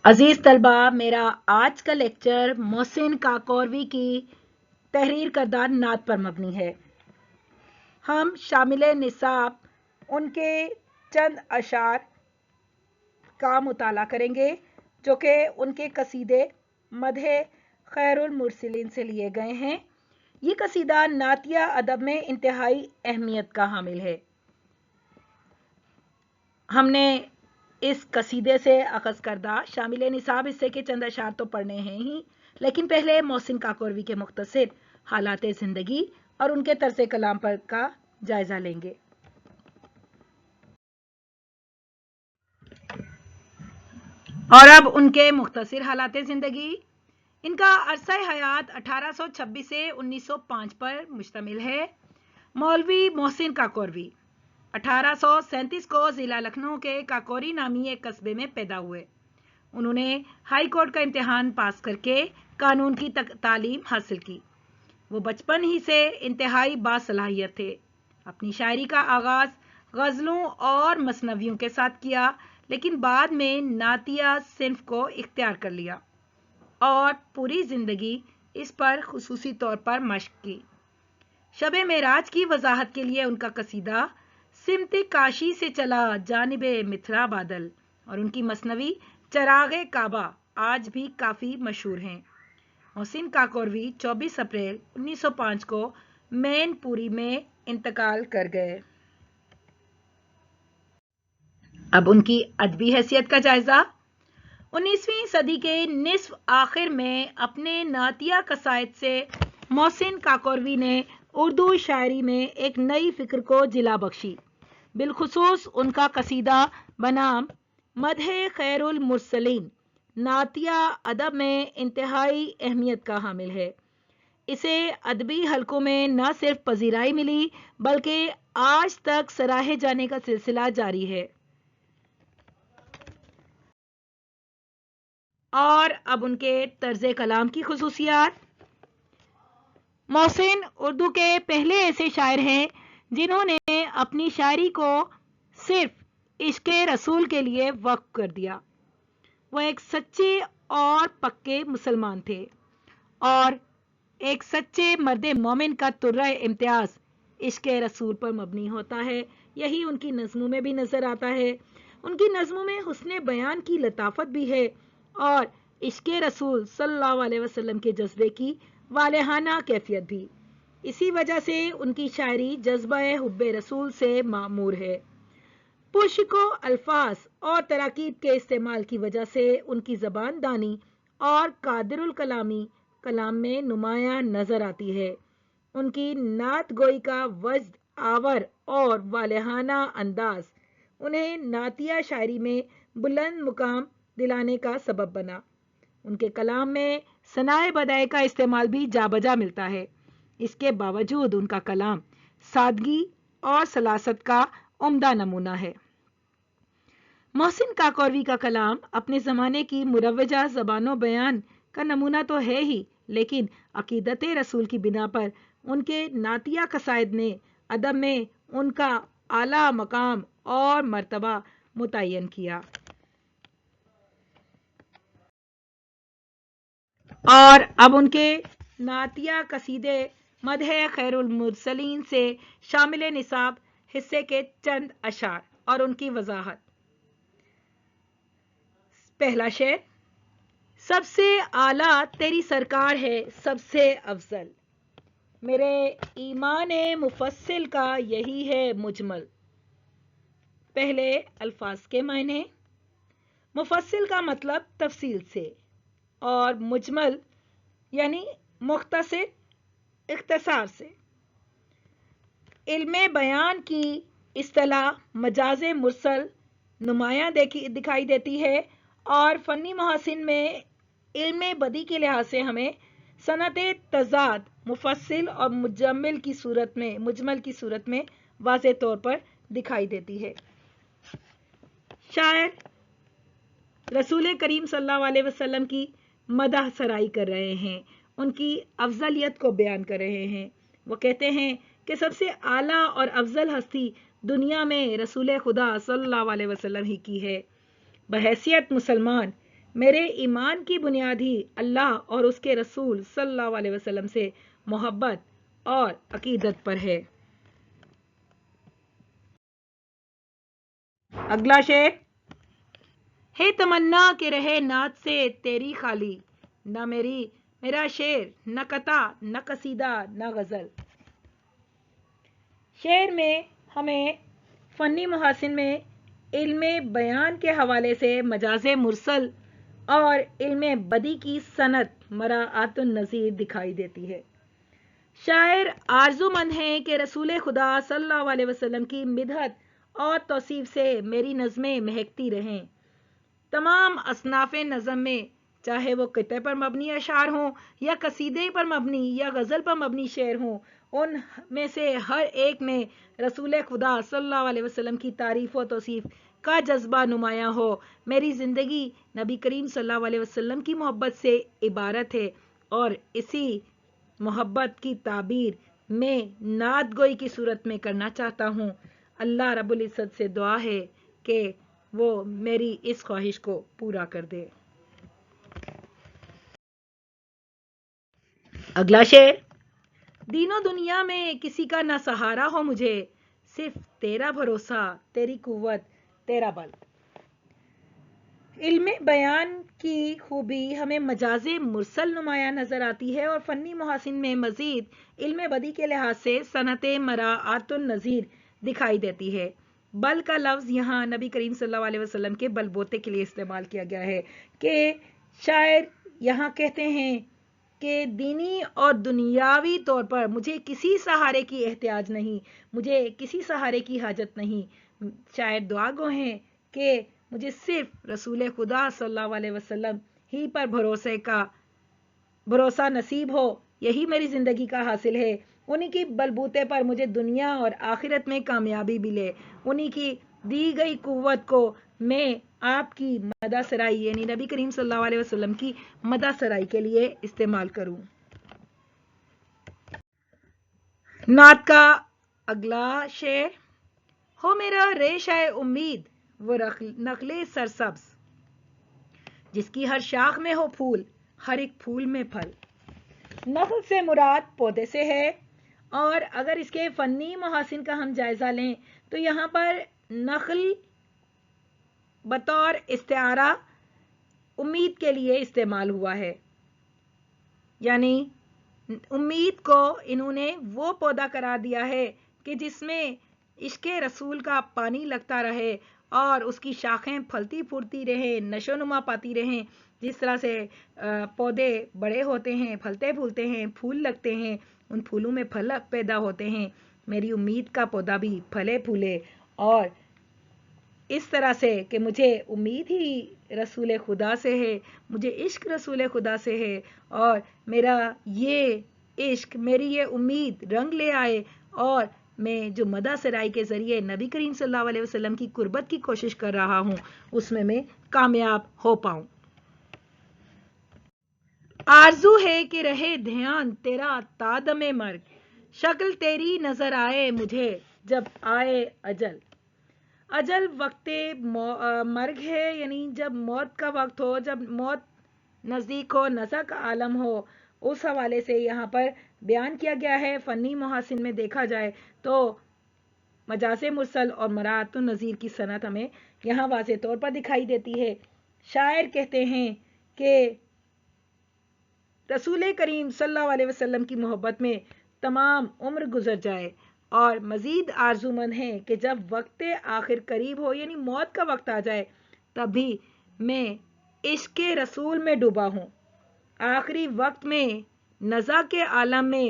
عزیز طلبہ، میرا آج کا لیکچر محسن کاکوروی کی تحریر کردہ نعت پر مبنی ہے۔ ہم شامل نصاب ان کے چند اشعار کا مطالعہ کریں گے جو کہ ان کے قصیدے مدح خیر المرسلین سے لیے گئے ہیں۔ یہ قصیدہ نعتیہ ادب میں انتہائی اہمیت کا حامل ہے۔ ہم نے اس قصیدے سے اخذ کردہ شامل نصاب حصے کے چند اشعار تو پڑھنے ہیں ہی، لیکن پہلے محسن کاکوروی کے مختصر حالات زندگی اور ان کے طرز کلام پر کا جائزہ لیں گے۔ اور اب ان کے مختصر حالات زندگی۔ ان کا عرصہ حیات 1826 سے 1905 پر مشتمل ہے۔ مولوی محسن کاکوروی 1837 کو ضلع لکھنؤ کے کاکوری نامی ایک قصبے میں پیدا ہوئے۔ انہوں نے ہائی کورٹ کا امتحان پاس کر کے قانون کی تعلیم حاصل کی۔ وہ بچپن ہی سے انتہائی باصلاحیت تھے۔ اپنی شاعری کا آغاز غزلوں اور مثنویوں کے ساتھ کیا، لیکن بعد میں نعتیہ صنف کو اختیار کر لیا اور پوری زندگی اس پر خصوصی طور پر مشق کی۔ شب معراج کی وضاحت کے لیے ان کا قصیدہ سمت کاشی سے چلا جانب متھرا بادل اور ان کی مثنوی چراغ کعبہ آج بھی کافی مشہور ہیں۔ محسن کاکوروی 24 اپریل 1905 کو مین پوری میں انتقال کر گئے۔ اب ان کی ادبی حیثیت کا جائزہ۔ 19ویں صدی کے نصف آخر میں اپنے نعتیہ قصائد سے محسن کاکوروی نے اردو شاعری میں ایک نئی فکر کو جلا بخشی۔ بالخصوص ان کا قصیدہ بنام مدح خیر المرسلین نعتیہ ادب میں انتہائی اہمیت کا حامل ہے۔ اسے ادبی حلقوں میں نہ صرف پذیرائی ملی بلکہ آج تک سراہے جانے کا سلسلہ جاری ہے۔ اور اب ان کے طرز کلام کی خصوصیات۔ محسن اردو کے پہلے ایسے شاعر ہیں جنہوں نے اپنی شاعری کو صرف عشق رسول کے لیے وقف کر دیا۔ وہ ایک سچے اور پکے مسلمان تھے اور ایک سچے مرد مومن کا ترہ امتیاز عشق رسول پر مبنی ہوتا ہے۔ یہی ان کی نظموں میں بھی نظر آتا ہے۔ ان کی نظموں میں حسن بیان کی لطافت بھی ہے اور عشق رسول صلی اللہ علیہ وسلم کے جذبے کی والہانہ کیفیت بھی۔ اسی وجہ سے ان کی شاعری جذبہ حب رسول سے معمور ہے۔ پرشک و الفاظ اور تراکیب کے استعمال کی وجہ سے ان کی زبان دانی اور قادر الکلامی کلام میں نمایاں نظر آتی ہے۔ ان کی نعت گوئی کا وجد آور اور والہانہ انداز انہیں نعتیہ شاعری میں بلند مقام دلانے کا سبب بنا۔ ان کے کلام میں ثنائے بدائع کا استعمال بھی جا بجا ملتا ہے۔ اس کے باوجود ان کا کلام سادگی اور سلاست کا عمدہ نمونہ ہے۔ محسن کاکوروی کا کلام اپنے زمانے کی مروجہ زبان و بیان کا نمونہ تو ہے ہی، لیکن عقیدت رسول کی بنا پر ان کے نعتیہ قصائد نے ادب میں ان کا اعلیٰ مقام اور مرتبہ متعین کیا۔ اور اب ان کے نعتیہ قصیدے مدح خیر المرسلین سے شامل نصاب حصے کے چند اشعار اور ان کی وضاحت۔ پہلا شعر: سب سے اعلیٰ تیری سرکار ہے سب سے افضل، میرے ایمان مفصل کا یہی ہے مجمل۔ پہلے الفاظ کے معنی۔ مفصل کا مطلب تفصیل سے اور مجمل یعنی مختصر اختصار سے۔ علم بیان کی اصطلاح مجاز مرسل نمایاں دکھائی دیتی ہے اور فنی محاسن میں علم بدیع کے لحاظ سے ہمیں صنعت تضاد مفصل اور مجمل کی صورت میں واضح طور پر دکھائی دیتی ہے۔ شاعر رسول کریم صلی اللہ علیہ وسلم کی مدح سرائی کر رہے ہیں، ان کی افضلیت کو بیان کر رہے ہیں۔ وہ کہتے ہیں کہ سب سے اعلیٰ اور افضل ہستی دنیا میں رسول خدا صلی اللہ علیہ وسلم ہی کی ہے۔ بحیثیت مسلمان میرے ایمان کی بنیاد ہی اللہ اور اس کے رسول صلی اللہ علیہ وسلم سے محبت اور عقیدت پر ہے۔ اگلا شعر، ہے تمنا کہ رہے نعت سے تیری خالی، نہ میرا شعر نہ قطع نہ قصیدہ نہ غزل۔ شعر میں ہمیں فنی محاسن میں علم بیان کے حوالے سے مجاز مرسل اور علم بدی کی صنعت مراعات النظیر دکھائی دیتی ہے۔ شاعر آرزو مند ہیں کہ رسول خدا صلی اللہ علیہ وسلم کی مدحت اور توصیف سے میری نظمیں مہکتی رہیں۔ تمام اصناف نظم میں، چاہے وہ قطع پر مبنی اشعار ہوں یا قصیدے پر مبنی یا غزل پر مبنی شعر ہوں، ان میں سے ہر ایک میں رسول خدا صلی اللہ علیہ وسلم کی تعریف و توصیف کا جذبہ نمایاں ہو۔ میری زندگی نبی کریم صلی اللہ علیہ وسلم کی محبت سے عبارت ہے، اور اسی محبت کی تعبیر میں نعت گوئی کی صورت میں کرنا چاہتا ہوں۔ اللہ رب العزت سے دعا ہے کہ وہ میری اس خواہش کو پورا کر دے۔ اگلا شعر، دین و دنیا میں کسی کا نہ سہارا ہو مجھے، صرف تیرا بھروسہ، تیری قوت، تیرا بل۔ علم بیان کی خوبی ہمیں مجاز مرسل نمایاں نظر آتی ہے، اور فنی محاسن میں مزید علم بدی کے لحاظ سے صنعت مراعات النظیر دکھائی دیتی ہے۔ بل کا لفظ یہاں نبی کریم صلی اللہ علیہ وسلم کے بل بوتے کے لیے استعمال کیا گیا ہے، کہ شاعر یہاں کہتے ہیں کہ دینی اور دنیاوی طور پر مجھے کسی سہارے کی احتیاج نہیں، مجھے کسی سہارے کی حاجت نہیں۔ شاعر دعا گو ہیں کہ مجھے صرف رسول خدا صلی اللہ علیہ وسلم ہی پر بھروسہ نصیب ہو، یہی میری زندگی کا حاصل ہے۔ انہی کی بلبوتے پر مجھے دنیا اور آخرت میں کامیابی ملے، انہی کی دی گئی قوت کو میں آپ کی مدح سرائی یعنی نبی کریم صلی اللہ علیہ وسلم کی مدح سرائی کے لیے استعمال کروں۔ نعت کا اگلا شعر، ہو میرا ریشہ امید وہ نخل سرسبز، جس کی ہر شاخ میں ہو پھول، ہر ایک پھول میں پھل۔ نخل سے مراد پودے سے ہے، اور اگر اس کے فنی محاسن کا ہم جائزہ لیں تو یہاں پر نخل بطور استعارہ امید کے لیے استعمال ہوا ہے، یعنی امید کو انہوں نے وہ پودا قرار دیا ہے کہ جس میں عشق رسول کا پانی لگتا رہے اور اس کی شاخیں پھلتی پھولتی رہیں، نشو نما پاتی رہیں۔ جس طرح سے پودے بڑے ہوتے ہیں، پھلتے پھولتے ہیں، پھول لگتے ہیں، ان پھولوں میں پھل پیدا ہوتے ہیں، میری امید کا پودا بھی پھلے پھولے، اور اس طرح سے کہ مجھے امید ہی رسول خدا سے ہے، مجھے عشق رسول خدا سے ہے، اور میرا یہ عشق، میری یہ امید رنگ لے آئے، اور میں جو مدح سرائی کے ذریعے نبی کریم صلی اللہ علیہ وسلم کی قربت کی کوشش کر رہا ہوں، اس میں کامیاب ہو پاؤں۔ آرزو ہے کہ رہے دھیان تیرا تا دم مرگ، شکل تیری نظر آئے مجھے جب آئے اجل۔ اجل وقت مرگ ہے، یعنی جب موت کا وقت ہو، جب موت نزدیک ہو، نزع کا عالم ہو، اس حوالے سے یہاں پر بیان کیا گیا ہے۔ فنی محاسن میں دیکھا جائے تو مجاز مرسل اور مراعات النظیر کی صنعت ہمیں یہاں واضح طور پر دکھائی دیتی ہے۔ شاعر کہتے ہیں کہ رسول کریم صلی اللہ علیہ وسلم کی محبت میں تمام عمر گزر جائے، اور مزید آرزو مند ہیں کہ جب وقت آخر قریب ہو، یعنی موت کا وقت آ جائے، تب بھی میں عشق رسول میں ڈوبا ہوں۔ آخری وقت میں نزع کے عالم میں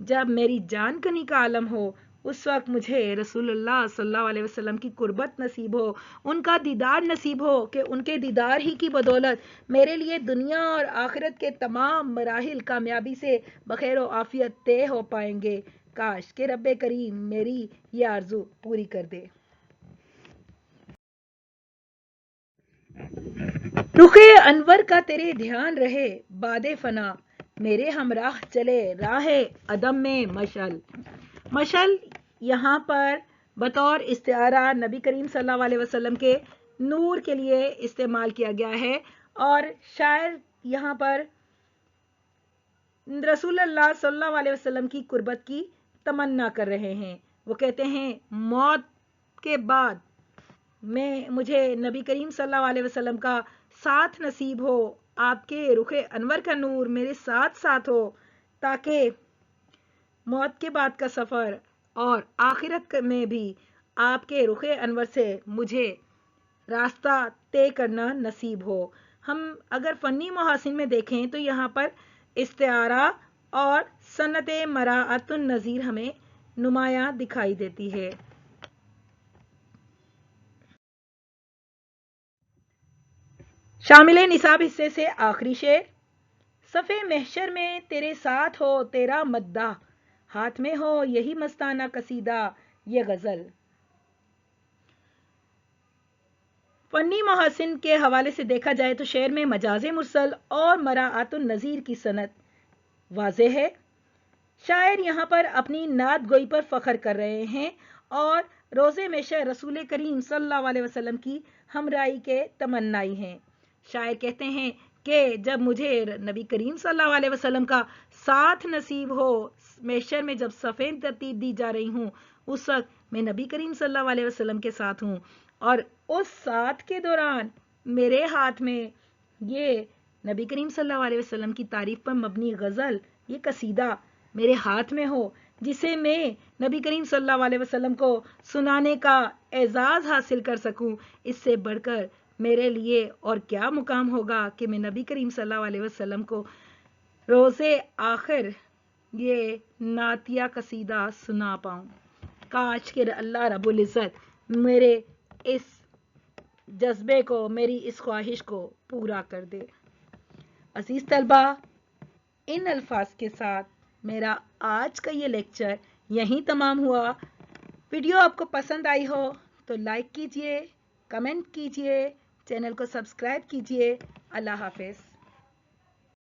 جب میری جان کنی کا عالم ہو، اس وقت مجھے رسول اللہ صلی اللہ علیہ وسلم کی قربت نصیب ہو، ان کا دیدار نصیب ہو، کہ ان کے دیدار ہی کی بدولت میرے لیے دنیا اور آخرت کے تمام مراحل کامیابی سے بخیر و عافیت طے ہو پائیں گے۔ کاش کہ رب کریم میری یہ آرزو پوری کر دے۔ رخ انور کا تیرے دھیان رہے بعد فنا، میرے ہمراہ چلے راہ عدم میں مشعل۔ مشعل یہاں پر بطور استعارہ نبی کریم صلی اللہ علیہ وسلم کے نور کے لیے استعمال کیا گیا ہے، اور شاعر یہاں پر رسول اللہ صلی اللہ علیہ وسلم کی قربت کی تمنا کر رہے ہیں. وہ کہتے ہیں موت کے بعد مجھے نبی کریم صلی اللہ علیہ وسلم کا ساتھ نصیب ہو، آپ کے رخ انور کا نور میرے ساتھ ساتھ ہو، تاکہ موت کے بعد کا سفر اور آخرت میں بھی آپ کے رخ انور سے مجھے راستہ طے کرنا نصیب ہو. ہم اگر فنی محاسن میں دیکھیں تو یہاں پر استعارہ اور صنعت مراعات النظیر ہمیں نمایاں دکھائی دیتی ہے. شامل نصاب حصے سے آخری شعر. صفے محشر میں تیرے ساتھ ہو تیرا مداح، ہاتھ میں ہو یہی مستانہ قصیدہ یہ غزل. فنی محاسن کے حوالے سے دیکھا جائے تو شعر میں مجاز مرسل اور مراعات النظیر کی صنعت واضح ہے. شاعر یہاں پر اپنی نعت گوئی پر فخر کر رہے ہیں اور روز محشر رسول کریم صلی اللہ علیہ وسلم کی ہمراہی کے تمنائی ہیں. شاعر کہتے ہیں کہ جب مجھے نبی کریم صلی اللہ علیہ وسلم کا ساتھ نصیب ہو، محشر میں جب صفیں ترتیب دی جا رہی ہوں، اس وقت میں نبی کریم صلی اللہ علیہ وسلم کے ساتھ ہوں، اور اس ساتھ کے دوران میرے ہاتھ میں یہ نبی کریم صلی اللہ علیہ وسلم کی تعریف پر مبنی غزل، یہ قصیدہ میرے ہاتھ میں ہو، جسے میں نبی کریم صلی اللہ علیہ وسلم کو سنانے کا اعزاز حاصل کر سکوں. اس سے بڑھ کر میرے لیے اور کیا مقام ہوگا کہ میں نبی کریم صلی اللہ علیہ وسلم کو روز آخر یہ نعتیہ قصیدہ سنا پاؤں. کاش کہ اللہ رب العزت میرے اس جذبے کو، میری اس خواہش کو پورا کر دے. عزیز طلبہ، ان الفاظ کے ساتھ میرا آج کا یہ لیکچر یہیں تمام ہوا. ویڈیو آپ کو پسند آئی ہو تو لائک کیجئے، کمنٹ کیجئے، چینل کو سبسکرائب کیجئے. اللہ حافظ.